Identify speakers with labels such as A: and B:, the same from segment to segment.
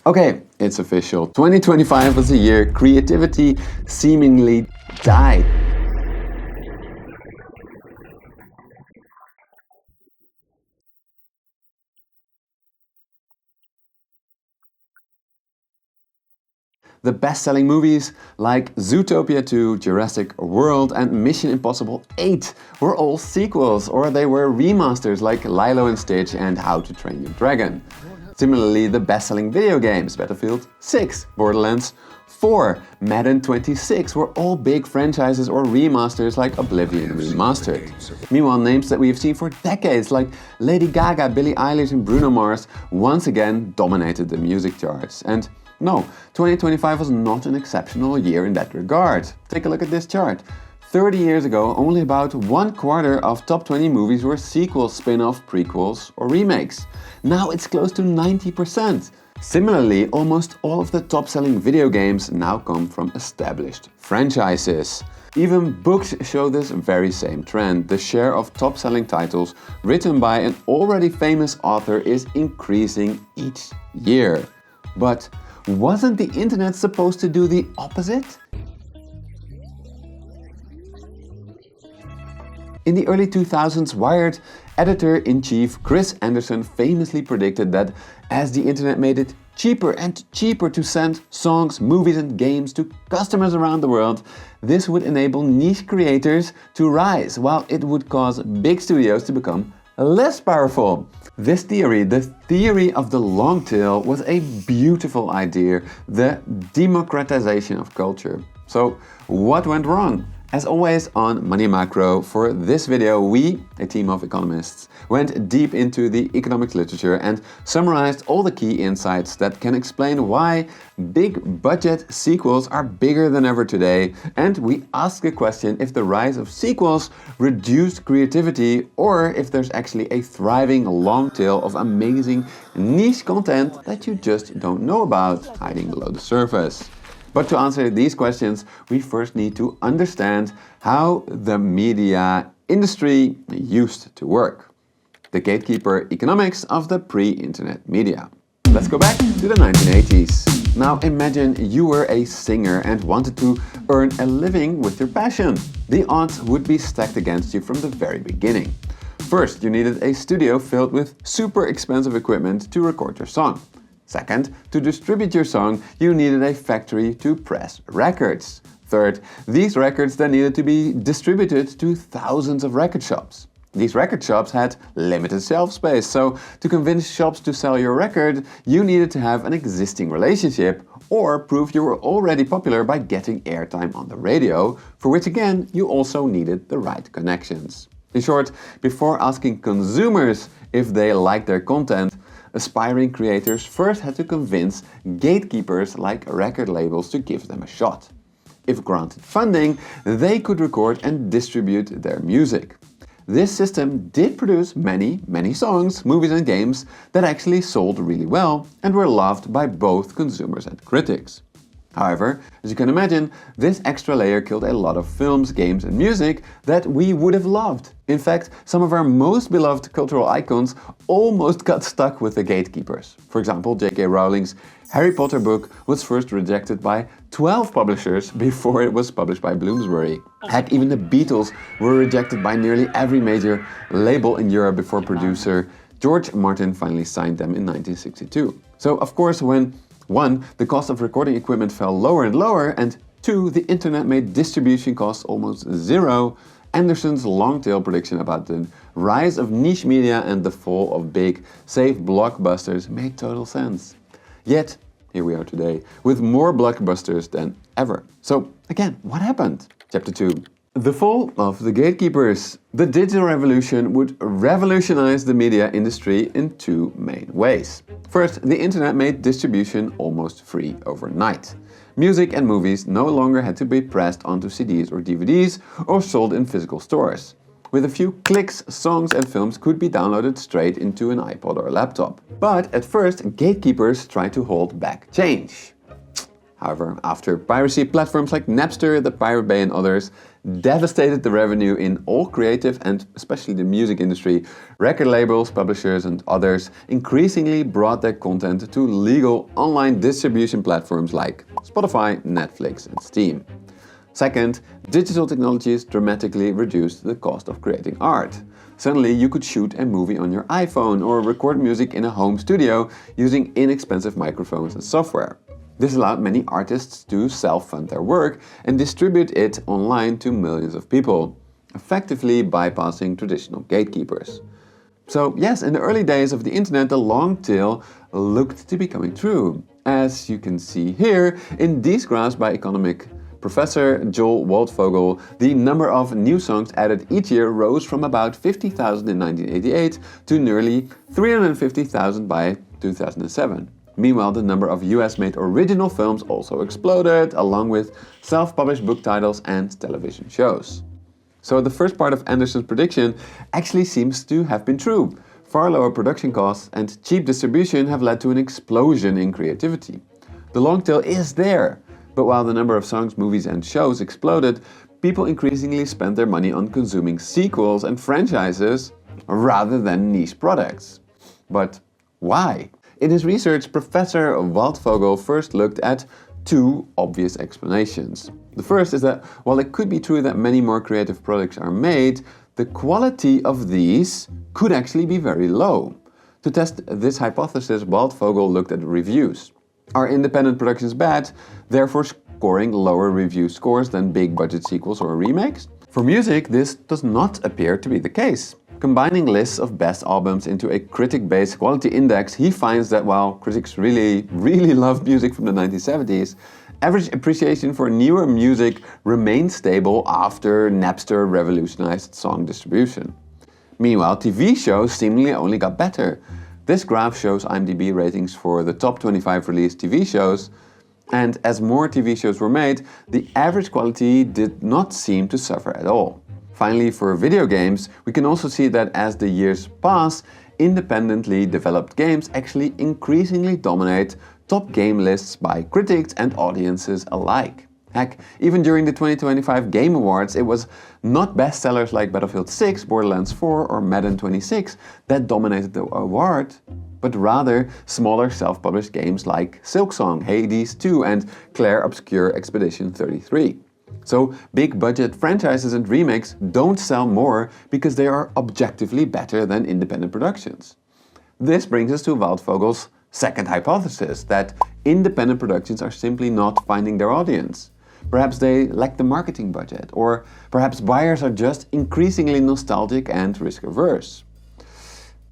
A: Okay, it's official. 2025 was a year creativity seemingly died. The best-selling movies like Zootopia 2, Jurassic World and Mission Impossible 8 were all sequels, or they were remasters like Lilo and Stitch and How to Train Your Dragon. Similarly, the best-selling video games Battlefield 6, Borderlands 4, Madden 26 were all big franchises or remasters like Oblivion Remastered. Meanwhile, names that we have seen for decades like Lady Gaga, Billie Eilish and Bruno Mars once again dominated the music charts. And no, 2025 was not an exceptional year in that regard. Take a look at this chart. 30 years ago, only about 1/4 of top 20 movies were sequels, spin-off, prequels or remakes. Now it's close to 90%. Similarly, almost all of the top-selling video games now come from established franchises. Even books show this very same trend. The share of top-selling titles written by an already famous author is increasing each year. But wasn't the internet supposed to do the opposite? In the early 2000s, Wired editor-in-chief Chris Anderson famously predicted that as the internet made it cheaper and cheaper to send songs, movies and games to customers around the world, this would enable niche creators to rise, while it would cause big studios to become less powerful. This theory, the theory of the long tail, was a beautiful idea, the democratization of culture. So what went wrong? As always on Money Macro, for this video we, a team of economists, went deep into the economics literature and summarized all the key insights that can explain why big budget sequels are bigger than ever today, and we asked the question if the rise of sequels reduced creativity or if there's actually a thriving long tail of amazing niche content that you just don't know about, hiding below the surface. But to answer these questions, we first need to understand how the media industry used to work. The gatekeeper economics of the pre-internet media. Let's go back to the 1980s. Now imagine you were a singer and wanted to earn a living with your passion. The odds would be stacked against you from the very beginning. First, you needed a studio filled with super expensive equipment to record your song. Second, to distribute your song, you needed a factory to press records. Third, these records then needed to be distributed to thousands of record shops. These record shops had limited shelf space, so to convince shops to sell your record, you needed to have an existing relationship or prove you were already popular by getting airtime on the radio, for which again, you also needed the right connections. In short, before asking consumers if they liked their content, aspiring creators first had to convince gatekeepers like record labels to give them a shot. If granted funding, they could record and distribute their music. This system did produce many songs, movies and games that actually sold really well and were loved by both consumers and critics. However, as you can imagine, this extra layer killed a lot of films, games and music that we would have loved. In fact, some of our most beloved cultural icons almost got stuck with the gatekeepers. For example, J.K. Rowling's Harry Potter book was first rejected by 12 publishers before it was published by Bloomsbury. Heck, even the Beatles were rejected by nearly every major label in Europe before producer George Martin finally signed them in 1962. So of course, when 1. The cost of recording equipment fell lower and lower, and 2. The internet made distribution costs almost zero, Anderson's long-tail prediction about the rise of niche media and the fall of big, safe blockbusters made total sense. Yet, here we are today, with more blockbusters than ever. So, again, what happened? Chapter 2. The fall of the gatekeepers. The digital revolution would revolutionize the media industry in two main ways. First, the internet made distribution almost free overnight. Music and movies no longer had to be pressed onto CDs or DVDs or sold in physical stores. With a few clicks, songs and films could be downloaded straight into an iPod or a laptop. But at first, gatekeepers tried to hold back change. However, after piracy platforms like Napster, the Pirate Bay and others devastated the revenue in all creative and especially the music industry. Record labels, publishers and others increasingly brought their content to legal online distribution platforms like Spotify, Netflix and Steam. Second, digital technologies dramatically reduced the cost of creating art. Suddenly you could shoot a movie on your iPhone or record music in a home studio using inexpensive microphones and software. This allowed many artists to self-fund their work and distribute it online to millions of people, effectively bypassing traditional gatekeepers. So yes, in the early days of the internet, the long tail looked to be coming true. As you can see here in these graphs by economic Professor Joel Waldvogel, the number of new songs added each year rose from about 50,000 in 1988 to nearly 350,000 by 2007. Meanwhile, the number of US-made original films also exploded, along with self-published book titles and television shows. So the first part of Anderson's prediction actually seems to have been true. Far lower production costs and cheap distribution have led to an explosion in creativity. The long tail is there, but while the number of songs, movies and shows exploded, people increasingly spent their money on consuming sequels and franchises rather than niche products. But why? In his research, Professor Waldvogel first looked at two obvious explanations. The first is that while it could be true that many more creative products are made, the quality of these could actually be very low. To test this hypothesis, Waldvogel looked at reviews. Are independent productions bad, therefore scoring lower review scores than big budget sequels or remakes? For music, this does not appear to be the case. Combining lists of best albums into a critic-based quality index, he finds that while critics really loved music from the 1970s, average appreciation for newer music remained stable after Napster revolutionized song distribution. Meanwhile, TV shows seemingly only got better. This graph shows IMDb ratings for the top 25 released TV shows, and as more TV shows were made, the average quality did not seem to suffer at all. Finally, for video games, we can also see that as the years pass, independently developed games actually increasingly dominate top game lists by critics and audiences alike. Heck, even during the 2025 Game Awards, it was not bestsellers like Battlefield 6, Borderlands 4 or Madden 26 that dominated the award, but rather smaller self-published games like Silksong, Hades 2 and Clair Obscur Expedition 33. So big budget franchises and remakes don't sell more because they are objectively better than independent productions. This brings us to Waldvogel's second hypothesis, that independent productions are simply not finding their audience. Perhaps they lack the marketing budget, or perhaps buyers are just increasingly nostalgic and risk-averse.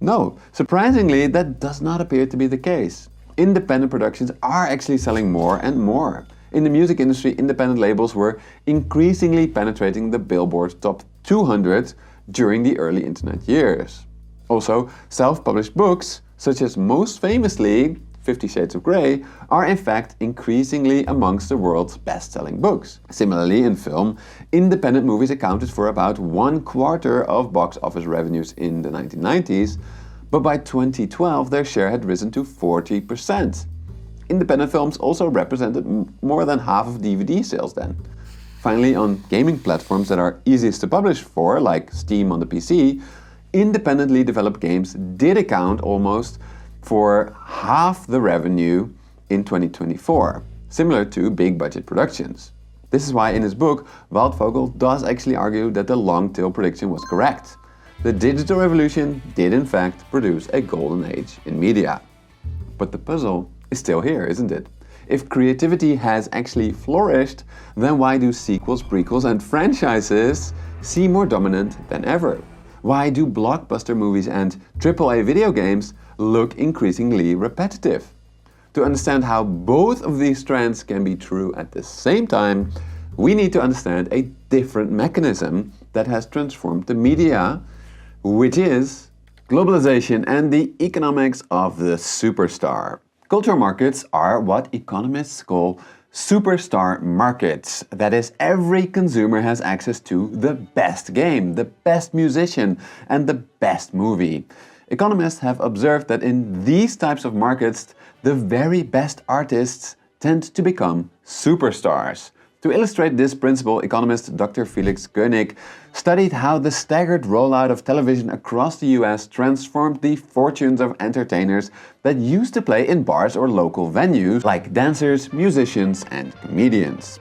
A: No, surprisingly, that does not appear to be the case. Independent productions are actually selling more and more. In the music industry, independent labels were increasingly penetrating the Billboard Top 200 during the early internet years. Also, self-published books, such as most famously 50 Shades of Grey, are in fact increasingly amongst the world's best-selling books. Similarly, in film, independent movies accounted for about 1/4 of box office revenues in the 1990s, but by 2012 their share had risen to 40%. Independent films also represented more than half of DVD sales then. Finally, on gaming platforms that are easiest to publish for, like Steam on the PC, independently developed games did account almost for half the revenue in 2024, similar to big budget productions. This is why in his book, Waldvogel does actually argue that the long tail prediction was correct. The digital revolution did in fact produce a golden age in media. But the puzzle is still here, isn't it? If creativity has actually flourished, then why do sequels, prequels and franchises seem more dominant than ever? Why do blockbuster movies and AAA video games look increasingly repetitive? To understand how both of these trends can be true at the same time, we need to understand a different mechanism that has transformed the media, which is globalization and the economics of the superstar. Cultural markets are what economists call superstar markets. That is, every consumer has access to the best game, the best musician, and the best movie. Economists have observed that in these types of markets, the very best artists tend to become superstars. To illustrate this principle, economist Dr. Felix Koenig studied how the staggered rollout of television across the US transformed the fortunes of entertainers that used to play in bars or local venues, like dancers, musicians, and comedians.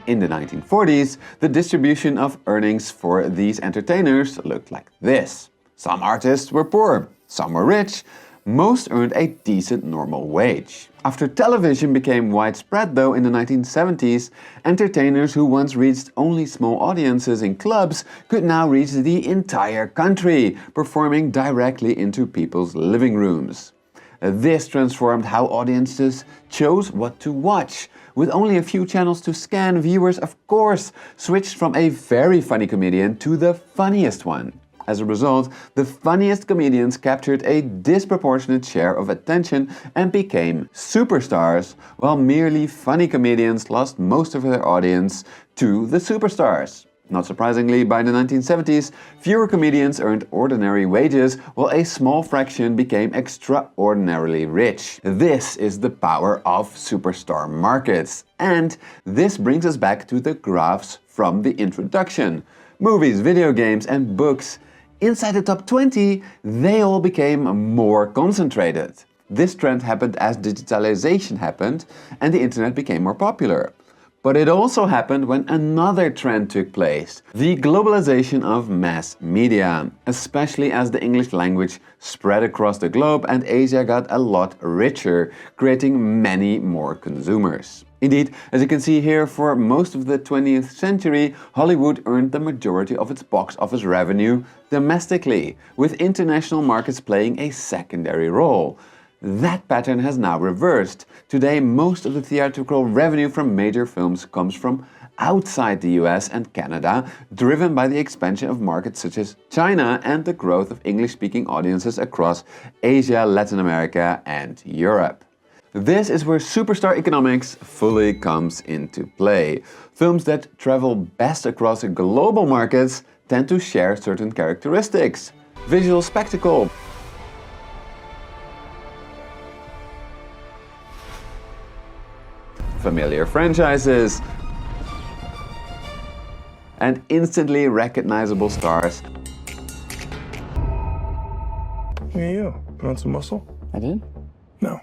A: In the 1940s, the distribution of earnings for these entertainers looked like this. Some artists were poor, some were rich, most earned a decent normal wage. After television became widespread though in the 1970s, entertainers who once reached only small audiences in clubs could now reach the entire country, performing directly into people's living rooms. This transformed how audiences chose what to watch. With only a few channels to scan, viewers of course switched from a very funny comedian to the funniest one. As a result, the funniest comedians captured a disproportionate share of attention and became superstars, while merely funny comedians lost most of their audience to the superstars. Not surprisingly, by the 1970s, fewer comedians earned ordinary wages, while a small fraction became extraordinarily rich. This is the power of superstar markets. And this brings us back to the graphs from the introduction. Movies, video games, and books. Inside the top 20, they all became more concentrated. This trend happened as digitalization happened and the internet became more popular. But it also happened when another trend took place, the globalization of mass media, especially as the English language spread across the globe and Asia got a lot richer, creating many more consumers. Indeed, as you can see here, for most of the 20th century, Hollywood earned the majority of its box office revenue domestically, with international markets playing a secondary role. That pattern has now reversed. Today, most of the theatrical revenue from major films comes from outside the US and Canada, driven by the expansion of markets such as China and the growth of English-speaking audiences across Asia, Latin America, and Europe. This is where superstar economics fully comes into play. Films that travel best across global markets tend to share certain characteristics. Visual spectacle, familiar franchises, and instantly recognizable stars.
B: Hey you, put on some muscle?
C: I did?
B: No.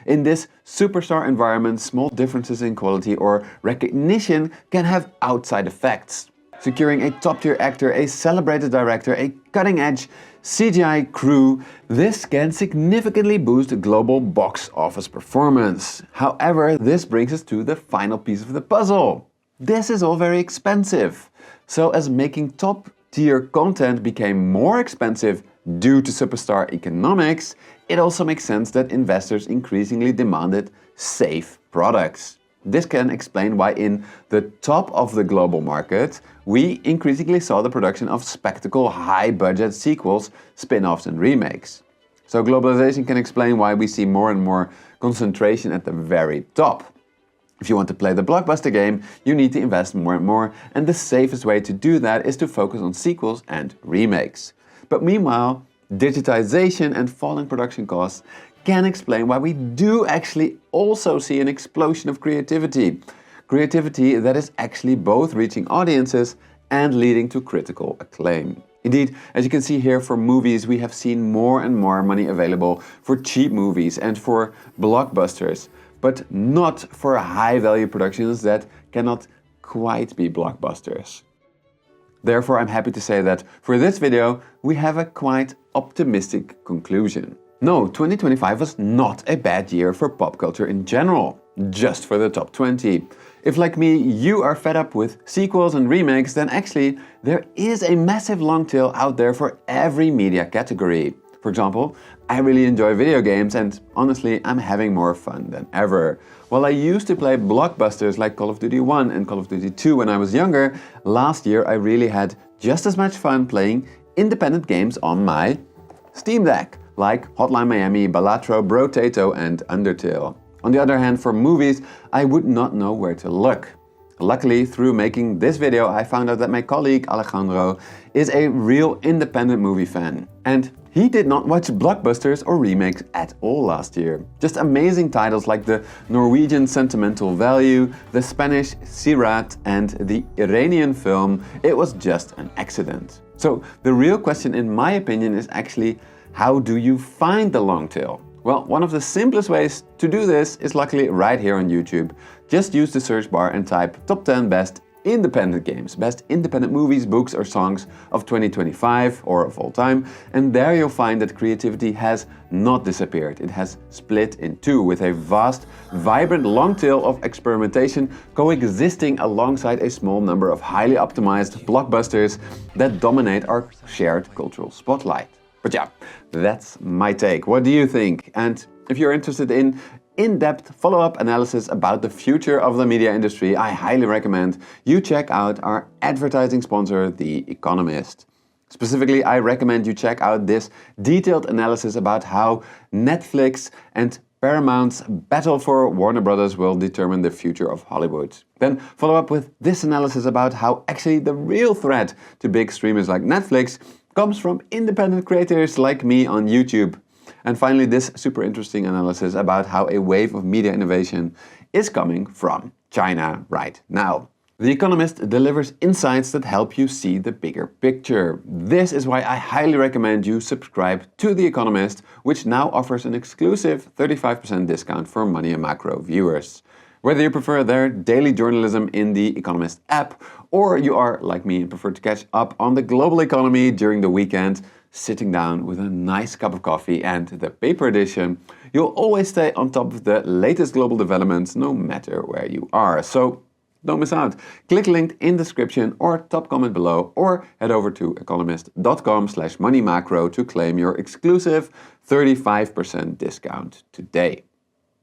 A: In this superstar environment, small differences in quality or recognition can have outside effects. Securing a top-tier actor, a celebrated director, a cutting-edge CGI crew, this can significantly boost global box office performance. However, this brings us to the final piece of the puzzle. This is all very expensive. So as making top-tier content became more expensive due to superstar economics, it also makes sense that investors increasingly demanded safe products. This can explain why in the top of the global market, we increasingly saw the production of spectacle high-budget sequels, spin-offs and remakes. So globalization can explain why we see more and more concentration at the very top. If you want to play the blockbuster game, you need to invest more and more, and the safest way to do that is to focus on sequels and remakes. But meanwhile, digitization and falling production costs can explain why we do actually also see an explosion of creativity. Creativity that is actually both reaching audiences and leading to critical acclaim. Indeed, as you can see here, for movies we have seen more and more money available for cheap movies and for blockbusters, but not for high-value productions that cannot quite be blockbusters. Therefore, I'm happy to say that for this video, we have a quite optimistic conclusion. No, 2025 was not a bad year for pop culture in general, just for the top 20. If, like me, you are fed up with sequels and remakes, then actually there is a massive long tail out there for every media category. For example, I really enjoy video games and honestly, I'm having more fun than ever. While I used to play blockbusters like Call of Duty 1 and Call of Duty 2 when I was younger, last year I really had just as much fun playing independent games on my Steam Deck, like Hotline Miami, Balatro, Brotato and Undertale. On the other hand, for movies, I would not know where to look. Luckily, through making this video, I found out that my colleague Alejandro is a real independent movie fan. And he did not watch blockbusters or remakes at all last year. Just amazing titles like the Norwegian Sentimental Value, the Spanish Sirat, and the Iranian film It Was Just an Accident. So the real question, in my opinion, is actually, how do you find the long tail? Well, one of the simplest ways to do this is luckily right here on YouTube. Just use the search bar and type top 10 best independent games, best independent movies, books or songs of 2025 or of all time, and there you'll find that creativity has not disappeared. It has split in two, with a vast, vibrant long tail of experimentation coexisting alongside a small number of highly optimized blockbusters that dominate our shared cultural spotlight. But yeah, that's my take. What do you think? And if you're interested in in-depth follow-up analysis about the future of the media industry, I highly recommend you check out our advertising sponsor, The Economist. Specifically, I recommend you check out this detailed analysis about how Netflix and Paramount's battle for Warner Brothers will determine the future of Hollywood. Then follow up with this analysis about how actually the real threat to big streamers like Netflix comes from independent creators like me on YouTube. And finally, this super interesting analysis about how a wave of media innovation is coming from China right now. The Economist delivers insights that help you see the bigger picture. This is why I highly recommend you subscribe to The Economist, which now offers an exclusive 35% discount for Money and Macro viewers. Whether you prefer their daily journalism in the Economist app, or you are like me and prefer to catch up on the global economy during the weekend, sitting down with a nice cup of coffee and the paper edition, you'll always stay on top of the latest global developments no matter where you are. So don't miss out. Click link in description or top comment below, or head over to economist.com/moneymacro to claim your exclusive 35% discount today.